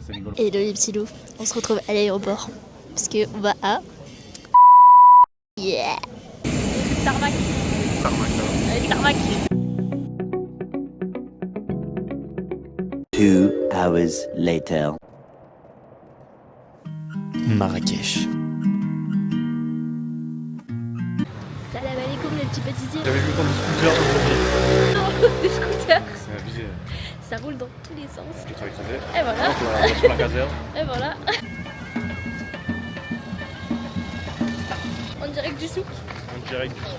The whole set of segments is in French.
c'est rigolo. Hello les petits loups, on se retrouve à l'aéroport parce que on va à... Yeah. Tarmac. Tarmac, ça va. Avec Tarmac. 2 hours later. Marrakech. Salam alaikum les petits pâtissiers. J'avais vu autant de scooters aujourd'hui. Non, des scooters. C'est abusé. Ça roule dans tous les sens. Je l'ai écrasé. Et voilà. Donc, on va sur la caserne. Et voilà. En direct du souk. En direct du souk.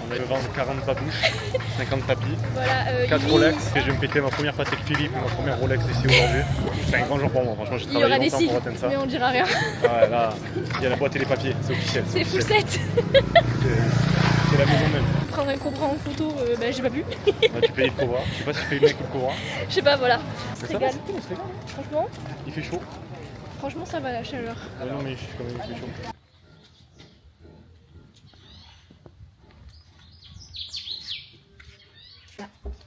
On va vendre 40 babouches, 50 tapis, Voilà. 4 Rolex. Et je vais me péter ma première Patek Philippe, ma première Rolex ici aujourd'hui. C'est un grand jour pour moi, franchement j'ai Il y aura travaillé des longtemps signes, pour atteindre ça. mais on dira rien. Ah ouais, là, il y a la boîte et les papiers, c'est officiel. C'est full set. C'est la maison même. Prendre un cobra en photo, j'ai pas pu. Là, tu payes le cobra. Je sais pas si tu payes le mec ou le cobra. Je sais pas, voilà. Mais C'est ça va, égal. c'est cool, c'est légal. Franchement, Il fait chaud. franchement ça va la chaleur. Ouais, non, mais je suis quand même il fait chaud.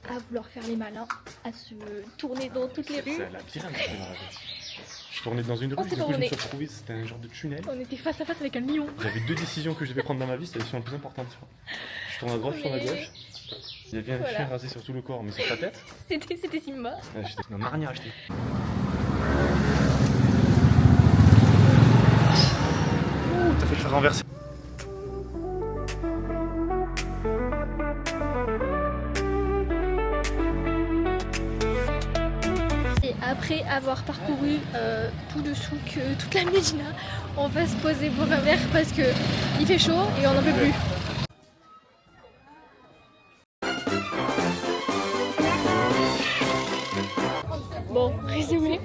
À vouloir faire les malins, à se tourner dans toutes les rues. C'est la pire dans la rue. Je tournais dans une rue, On du s'est coup je me tourné. suis retrouvé, c'était un genre de tunnel. On était face à face avec un lion. J'avais 2 décisions que je devais prendre dans ma vie, c'était les décisions les plus importantes. Tu vois. Je tourne à droite, je tourne à Mais- gauche. Il y avait un Voilà. chien rasé sur tout le corps, mais sur ta tête. C'était Simba. On n'a rien acheté. Ouh, t'as fait te faire renverser. Et après avoir parcouru tout le souk, toute la Médina, on va se poser pour un verre parce que il fait chaud et on n'en peut plus. Bon, résumé,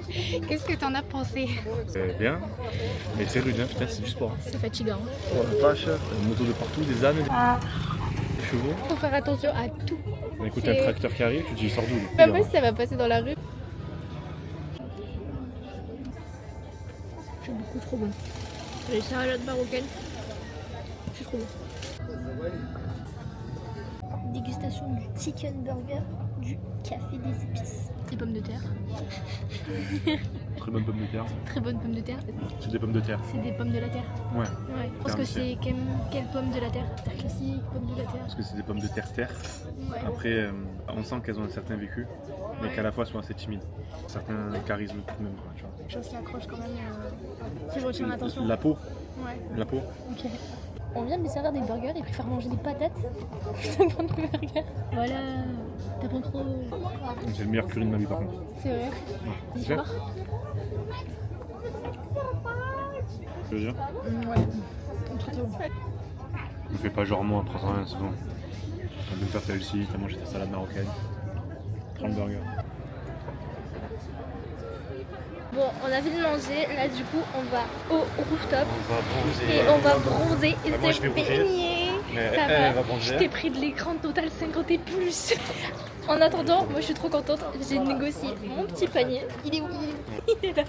qu'est-ce que t'en as pensé? C'est bien, mais c'est rude, hein, putain, c'est du sport. C'est fatigant. Oh la vache, une moto de partout, des ânes, des chevaux. Faut faire attention à tout. On écoute C'est- un tracteur qui arrive, tu te dis il sort d'où lui? Même pas si ça va passer dans la rue. C'est beaucoup trop bon. Les salades marocaines, c'est trop bon. Dégustation du chicken burger, du café des épices. Des pommes de terre. Très bonne pomme de terre. Très bonnes pommes de terre. C'est des pommes de terre. C'est des pommes de la terre. Ouais, Ouais. Je pense que c'est quelle pomme de la terre? Terre classique, pomme de la terre. parce que c'est des pommes de terre. Ouais. Après, on sent qu'elles ont un certain vécu, mais qu'à la fois elles sont assez timides. Certains charisme tout de même, quoi, tu vois. Quelque chose qui accroche quand même, qui retient l'attention. La peau, Ouais. la peau. Ok. On vient de lui servir des burgers, il préfère manger des patates plutôt que prendre des burgers. Voilà, t'apprends trop. C'est le meilleur curry de ma vie par contre. C'est vrai. Ouais. C'est Tu fort. veux dire Ouais. Trop bon. Ne fais pas genre moi, prends rien, c'est bon. T'as de me faire ta Lucie, t'as mangé ta salade marocaine. Prends le burger. Bon, on a fini de manger, là du coup on va au rooftop On va bronzer. et on va bronzer et Bah, moi, se je vais bronzer. baigner. Mais Ça elle va va, bronzer. je t'ai pris de l'écran total 50 et plus. En attendant, moi je suis trop contente, j'ai négocié mon petit panier. Il est où? Il est là.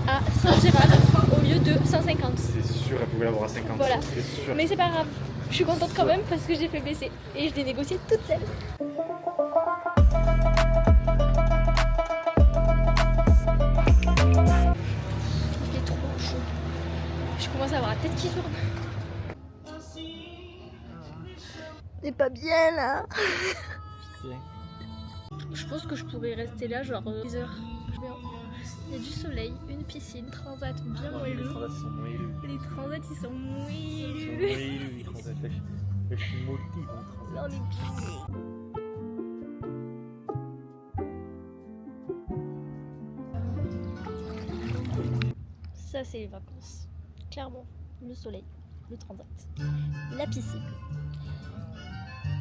À Saint-Gérald au lieu de 150. C'est sûr, elle pouvait l'avoir à 50. Voilà. C'est sûr. Mais c'est pas grave, je suis contente quand même parce que j'ai fait baisser et je l'ai négocié toute seule. Il fait trop chaud. Je commence à avoir la tête qui tourne. C'est pas bien là. Je pense que je pourrais rester là genre 10 heures. Il y a du soleil, une piscine, transat bien moelleux. Les transats sont moelleux. Les transats ils sont moelleux. Moelleux, les transats. Je suis molli en transat. Là on est plié. Ça c'est les vacances. Clairement, le soleil, le transat, la piscine.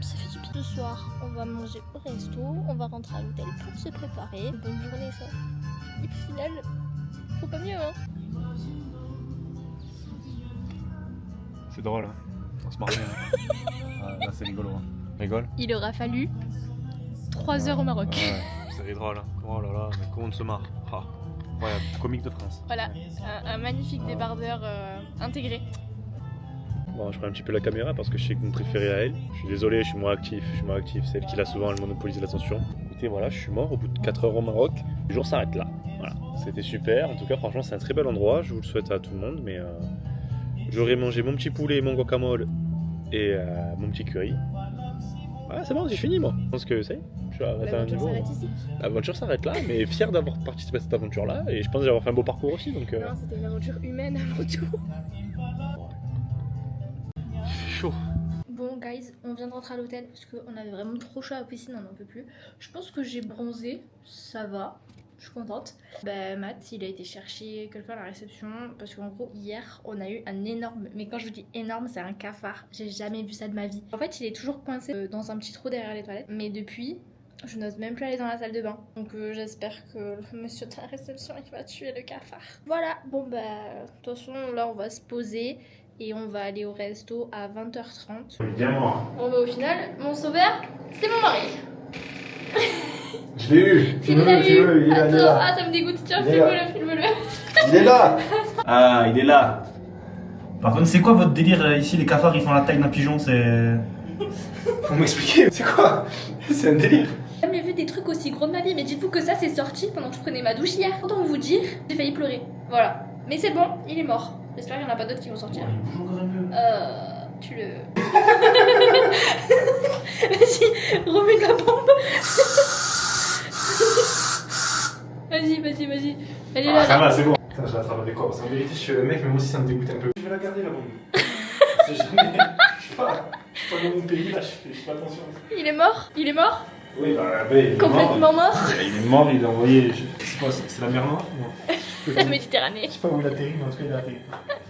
Ça fait du bien. Ce soir, on va manger au resto, on va rentrer à l'hôtel pour se préparer. Bonne journée ça. Et puis au final, faut pas mieux hein. C'est drôle, hein. On se marre bien. Hein. Là, c'est rigolo. Hein. Rigole. Il aura fallu 3 heures au Maroc. Ouais, c'est drôle. Hein. Oh là là, mais comment on se marre. Ah, incroyable. Comique de France. Voilà, un magnifique débardeur intégré. Bon, je prends un petit peu la caméra parce que je sais que mon préféré à elle. Je suis désolé, je suis moins actif. C'est elle qui l'a souvent, elle monopolise l'attention. été, voilà, je suis mort au bout de 4 heures au Maroc. Le jour s'arrête là. Voilà, c'était super. En tout cas, franchement, c'est un très bel endroit. Je vous le souhaite à tout le monde. Mais j'aurais mangé mon petit poulet, mon guacamole et mon petit curry. Voilà, c'est bon, j'ai fini moi. Je pense que ça y est. Je suis arrêté à un niveau. L'aventure s'arrête là, mais fier d'avoir participé à cette aventure-là. Et je pense d'avoir fait un beau parcours aussi. Donc, Non, c'était une aventure humaine avant tout. chaud. Bon, guys, on vient de rentrer à l'hôtel parce qu'on avait vraiment trop chaud à la piscine, on n'en peut plus. Je pense que j'ai bronzé, ça va. Je suis contente. Bah, Matt, il a été chercher quelqu'un à la réception parce qu'en gros, hier, on a eu un énorme, mais quand je vous dis énorme, c'est un cafard. J'ai jamais vu ça de ma vie. En fait, il est toujours coincé dans un petit trou derrière les toilettes, mais depuis, je n'ose même plus aller dans la salle de bain. Donc, j'espère que le monsieur de la réception, il va tuer le cafard. Voilà, bon, bah, de toute façon, là, on va se poser et on va aller au resto à 20h30. Bien mort. Bon, bah, au final, mon sauveur, c'est mon mari. Je l'ai eu. Filme-le, il est Attends, là. ah ça me dégoûte, tiens, Il est là. filme-le. Il est là. Ah, il est là. Par contre, c'est quoi votre délire ici? Les cafards ils font la taille d'un pigeon, c'est. Faut m'expliquer, c'est quoi? C'est un délire. J'ai jamais vu des trucs aussi gros de ma vie, mais dites-vous que ça c'est sorti pendant que je prenais ma douche hier. Autant vous dire, j'ai failli pleurer. Voilà. Mais c'est bon, il est mort. J'espère qu'il n'y en a pas d'autres qui vont sortir. Il bouge encore un peu. Tu le... Vas-y, remets la bombe. Vas-y. Elle est là. Ça va, c'est bon. Putain, je l'attrape avec quoi? Parce qu'en vérité, je suis le mec, mais moi aussi ça me dégoûte un peu. Je vais la garder la bombe. C'est jamais. Je suis pas dans mon pays là, je fais pas attention. Il est mort. Oui, bah, il est Complètement mort. Il est mort, il est envoyé. C'est quoi? C'est la mer Noire? Non. La Méditerranée. Je sais pas où il atterrit, mais en tout cas il a atterri.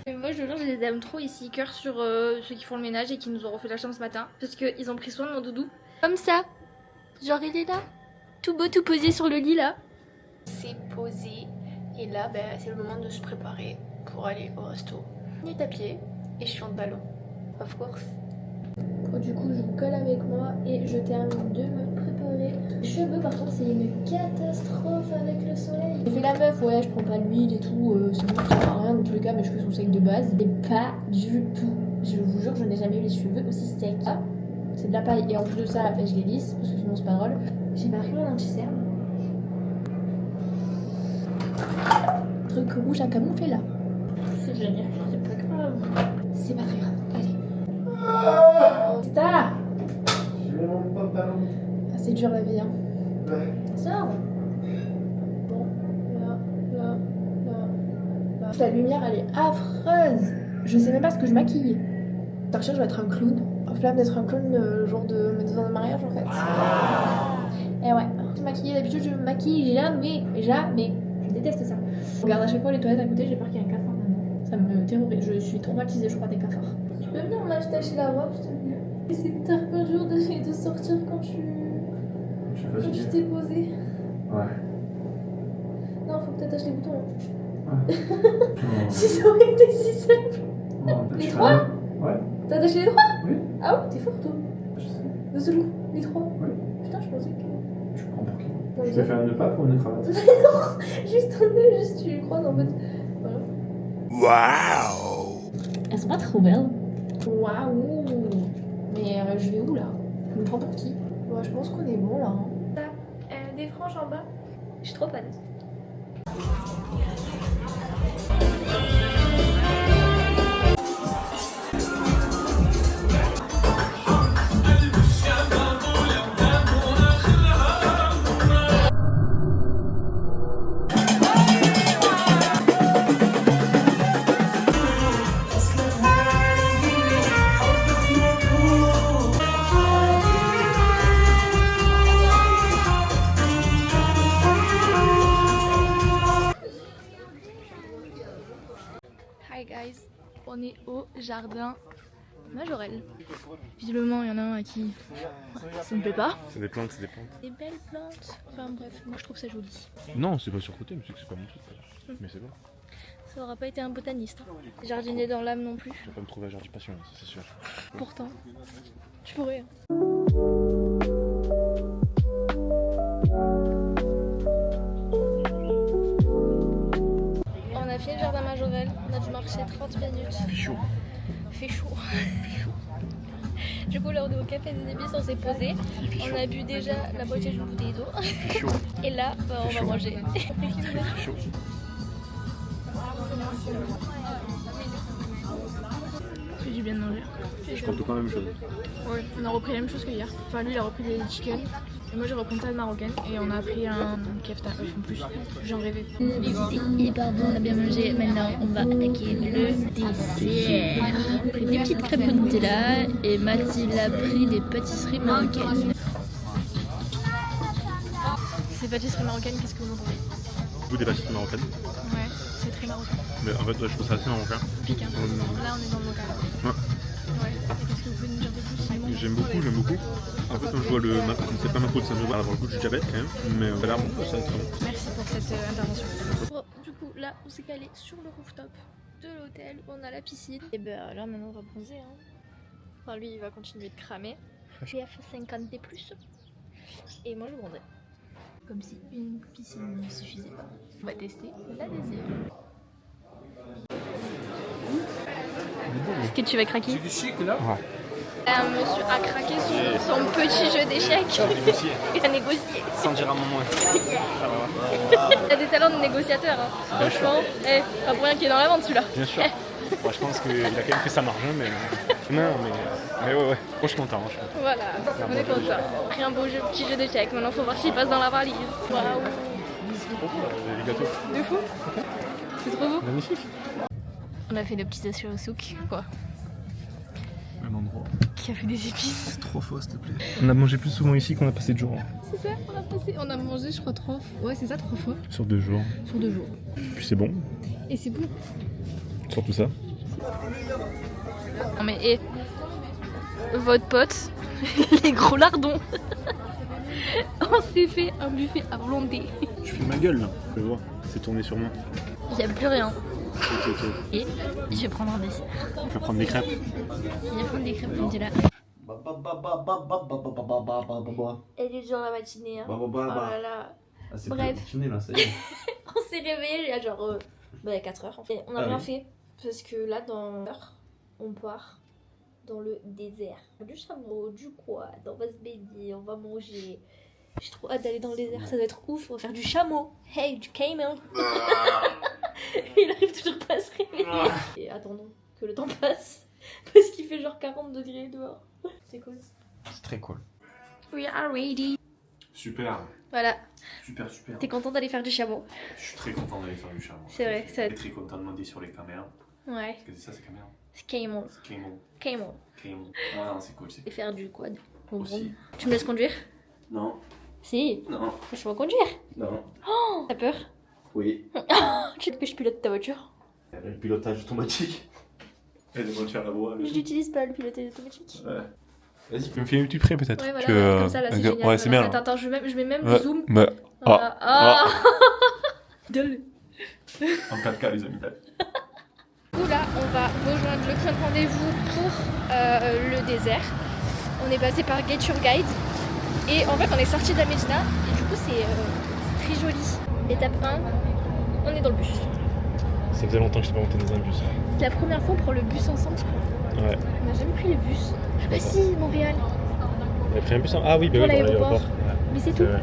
Mais moi je les aime trop ici, cœur sur ceux qui font le ménage et qui nous ont refait la chambre ce matin. Parce qu'ils ont pris soin de mon doudou. Comme ça. Genre il est là. Tout beau, tout posé sur le lit là. C'est posé. Et là, bah, c'est le moment de se préparer pour aller au resto. Je suis à pied et je suis en ballon. Of course. Bon, du coup, je vous colle avec moi et je termine de me préparer. Les cheveux, par contre, c'est une catastrophe avec le soleil. J'ai fait la meuf, ouais, je prends pas d'huile et tout. Sinon, ça sert à rien. Dans tous les cas, mes cheveux sont secs de base. Mais pas du tout. Je vous jure, je n'ai jamais eu les cheveux aussi secs. Ah, c'est de la paille. Et en plus de ça, bah, je les lisse parce que sinon, c'est pas drôle. J'ai ma crème anti-cerne. Truc rouge à camoufler là. C'est génial, c'est pas grave. C'est pas très grave, allez. Stop. Je mets mon pantalon. Ah, c'est dur la vie, hein. Ouais. Sors. Bon, là. La lumière, elle est affreuse. Je sais même pas ce que je maquille. Sortir, je vais être un clown. En flamme d'être un clown le jour de mes 2 ans de mariage en fait. Et ouais, je maquille, d'habitude je me maquille jamais. Je déteste ça. Je regarde à chaque fois les toilettes à côté, j'ai peur qu'il y ait un cafard maintenant. Ça me terrorise, je suis traumatisée, je crois, des cafards. Tu peux venir m'attacher la robe, s'il te plaît? C'est tard un jour de sortir quand Je suis tu fatigué. t'es posé. Ouais. Non, faut que t'attaches les boutons. Ouais. Si ça aurait été si simple. Les Tu 3? Ouais. T'as attaché les 3? Oui. Ah ouais, t'es fort toi. Je sais. De ce coup, les 3. Oui. Putain, je pensais que. Tu prends pour qui? Pour Je les t'ai fait un nœud pas pour une cravate. Juste un nœud, juste tu les croises en fait. Voilà. Wow! Elles sont pas trop belles. Waouh! Mais je vais où là? Je me prends pour qui? Ouais, je pense qu'on est bon là. Hein. Des franges en bas. Je suis trop fan. Hi guys, on est au jardin Majorelle. Visiblement, il y en a un à qui ça ne plaît pas. C'est des plantes, c'est des plantes. Des belles plantes. Enfin bref, moi je trouve ça joli. Non, c'est pas surcoté, mais c'est que c'est pas mon truc. Mais c'est bon. Ça aura pas été un botaniste. Hein. Jardiner dans l'âme non plus. Je vais pas me trouver à Jardin Passion, ça, c'est sûr. Pourtant, tu pourrais. On a fait le jardin Majorelle, on a dû marcher 30 minutes. Fait chaud. Fait chaud. Du coup là on est au café des épices, on s'est posé. On a bu déjà la moitié d'une bouteille d'eau. C'est chaud. Et là bah, on va manger. C'est chaud. C'est du bien de manger. Je prends tout quand même chose. Ouais, on a repris la même chose que hier. Enfin, lui, il a repris des chicken. Et moi, j'ai repris une table marocaine. Et on a pris un kefta œuf en plus. J'en rêvais. C'était hyper bon, on a bien mangé. Maintenant, on va attaquer le dessert. On a pris des petites crêpes au Nutella et Mathilde a pris des pâtisseries marocaines. Ces pâtisseries marocaines, qu'est-ce que vous en pensez? Goût des pâtisseries marocaines. Ouais, c'est très marocain. Mais en fait, je trouve ça assez marocain. Pique, hein. Là, on est dans le local. Ouais. Ouais. Et qu'est-ce que vous pouvez nous dire de plus? J'aime beaucoup. En fait, quand je vois c'est pas ma faute, ça me va avoir le goût du diabète quand même. Mais ça a l'air bon, ça va être très bon. Merci pour cette intervention. Bon, du coup, là, on s'est calé sur le rooftop de l'hôtel. On a la piscine. Et ben là, maintenant, on va bronzer. Hein. Enfin, lui, il va continuer de cramer. J'ai fait 50 et plus. Et moi, je bronzerai. Comme si une piscine ne suffisait pas. On va tester la deuxième. Est-ce que tu vas craquer? C'est du chic là. Un monsieur a craqué son petit jeu d'échecs. Il a négocié. Sans dire un moment. Il a des talents de négociateur. Hein. Franchement, pas pour rien qu'il est dans la vente celui-là. Bien sûr. Moi, je pense qu'il a quand même fait sa marge, hein, mais. Non, mais ouais. Moi, je suis content. Voilà, on est content. Pris un beau petit jeu d'échecs. Maintenant, faut voir s'il passe dans la valise. Waouh. C'est trop beau, les gâteaux. De fou. C'est trop beau. Magnifique. On a fait des petits achats au souk. Quoi? Même endroit. Qui a fait des épices. Trop faux, s'il te plaît. On a mangé plus souvent ici qu'on a passé de jours. C'est ça, on a mangé, je crois, 3 fois. Ouais, c'est ça, 3 fois. Sur 2 jours. Sur 2 jours. Puis c'est bon. Et c'est bon. Surtout ça. Non mais votre pote, les gros lardons. On s'est fait un buffet à volonté. Je fais ma gueule là. Je vois. C'est tourné sur moi. Il n'y a plus rien. Ok. Et je vais prendre un dessert. On va prendre des crêpes. Il va prendre des crêpes comme tu l'as. Elle est genre la matinée. Hein. Oh là là. Ah, c'est Bref. pas continué là, ça y est. On s'est réveillé il y a genre 4 heures. En fait. On n'a Ah rien oui. fait. Parce que là, dans l'heure, on part dans le désert. Du chameau, du quad, on va se baigner, on va manger. J'ai trop hâte d'aller dans le désert, ça doit être ouf. On va faire du chameau. Hey, du camel. Il arrive toujours pas à se réveiller. Et attendons que le temps passe. Parce qu'il fait genre 40 degrés dehors. C'est cool. C'est très cool. We are ready. Super. Voilà, Super. t'es content d'aller faire du chameau? Je suis très content d'aller faire du chameau. C'est vrai, ça va Je être... suis très content de demander sur les caméras. Ouais, Parce que c'est ça, c'est caméra. c'est camel. Camel. Camel. Ouais, non, c'est cool. Et faire du quad. Bon, Aussi. tu me laisses conduire? Non. Si. Non. Je vais conduire. Non. Oh, t'as peur? Oui. Tu veux que je pilote ta voiture? Le pilotage automatique. Et de voiture à la voie. Je n'utilise pas le pilotage automatique. Ouais. Vas-y, tu me fais un petit prêt peut-être. Ouais, voilà, que, comme ça, là, c'est génial. Ouais, c'est Voilà. bien. Attends, je mets même Ouais, le zoom. bah, Voilà. Ah. Donne-le. en 4K, les amis. Du coup, là, on va rejoindre le point de rendez-vous pour le désert. On est passé par Get Your Guide. Et en fait, on est sorti de la Médina. Et du coup, c'est très joli. Étape 1, on est dans le bus. Ça faisait longtemps que je n'étais pas monté dans un bus. C'est la première fois qu'on prend le bus ensemble, je crois. Ouais. On n'a jamais pris le bus. Ah si, Montréal. On a pris un bus en... Ah oui, bah Pour oui, dans l'aéroport. l'aéroport. Mais c'est tout. Ouais.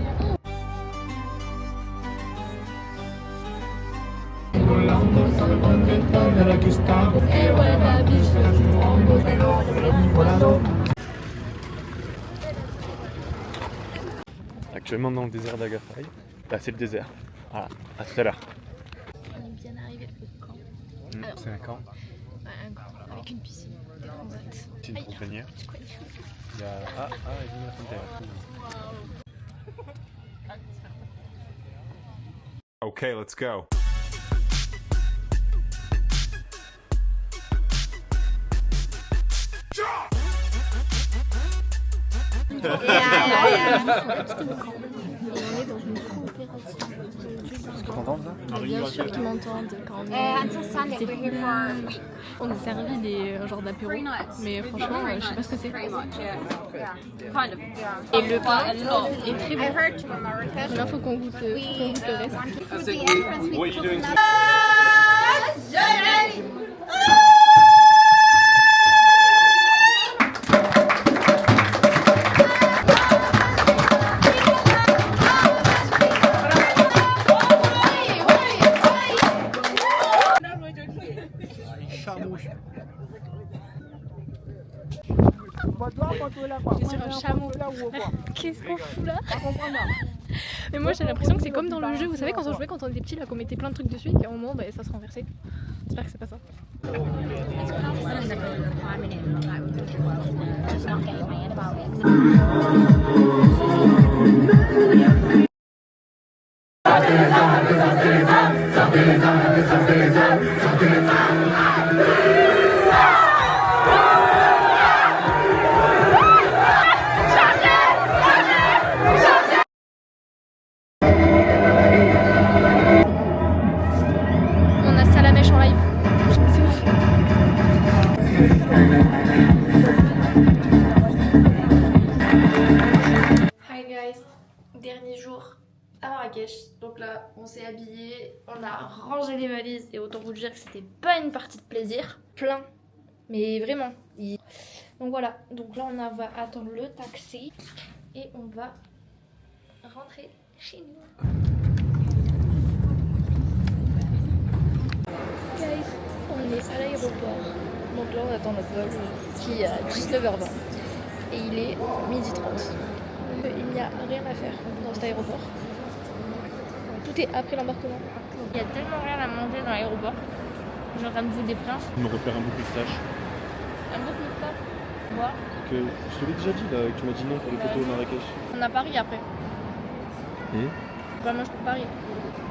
Actuellement dans le désert d'Agafay. Là, c'est le désert. Voilà, à tout à l'heure. On est bien arrivé au camp. Alors, C'est un camp. un camp avec une piscine, des transats. C'est une Aïe, compagnie. je connais. Il y a... Ah, il y a une fontaine. Okay, let's go. On est dans une coopérative. Est-ce que t'entends ça? Bien sûr qu'ils m'entendent quand on est... On est servi des genres d'apéro, mais franchement, je sais pas ce que c'est. Et le pain est très bon. Maintenant, faut qu'on goûte le reste. What are you doing? J'étais sur un chameau. Qu'est-ce qu'on fout là? Mais moi j'ai l'impression que c'est comme dans le jeu, vous savez quand on jouait quand on était petit là, qu'on mettait plein de trucs dessus et qu'à un moment bah, ça se renversait. J'espère que c'est pas ça. On a Salamèche en live. C'est ouf. Hi guys, dernier jour à Marrakech. Donc là, on s'est habillé, on a rangé les valises et autant vous dire que c'était pas une partie de plaisir. Plein, mais vraiment. Donc voilà, donc là on va attendre le taxi et on va rentrer chez nous. Guys, on est à l'aéroport. Donc là on attend notre vol qui est à 19h20 et il est 12h30. Donc il n'y a rien à faire dans cet aéroport. Tout est après l'embarquement. Il y a tellement rien à manger dans l'aéroport. J'ai en train de vous des princes. Je me refaire un boucle de tâches. Un beau coup de ça. Moi. Que je te l'ai déjà dit là, que tu m'as dit non pour les photos au Marrakech. On a Paris après. Et Bah moi je prends Paris.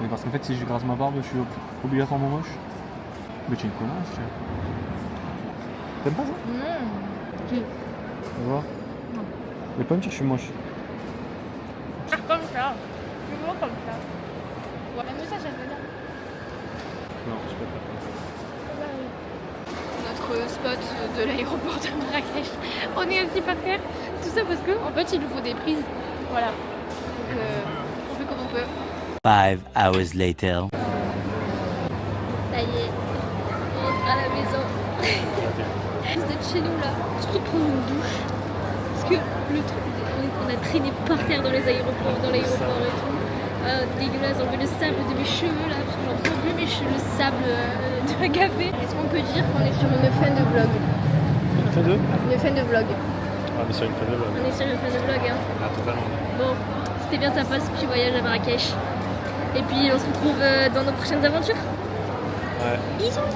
mais parce qu'en fait, si je grase ma barbe, je suis obligatoirement moche. Mais tu es une connasse, tu vois. T'aimes pas ça? Non. Tu vois? Non. Mais pas me dire que je suis moche. Ah, comme ça. Tu vois comme ça. Ouais, mais ça, j'aime bien. Non, je peux pas. Notre spot de l'aéroport de Marrakech. On est assis par terre. Tout ça parce que en fait il nous faut des prises. Voilà. Donc on fait comme on peut. 5 hours later. Ça y est, on rentre à la maison. Juste d'être chez nous là, surtout prendre une douche. Parce que le truc, on a traîné par terre dans les aéroports, et tout. Dégueulasse, enlever le sable de mes cheveux là, parce que j'en peux plus le sable de la café. Est-ce qu'on peut dire qu'on est sur une fin de vlog? Une fin de Une fin de vlog. Ah, mais sur une fin de vlog. On est sur une fin de vlog hein. Ah, totalement. Bon, c'était bien sympa ce petit voyage à Marrakech. Et puis on se retrouve dans nos prochaines aventures. Ouais. Bisous.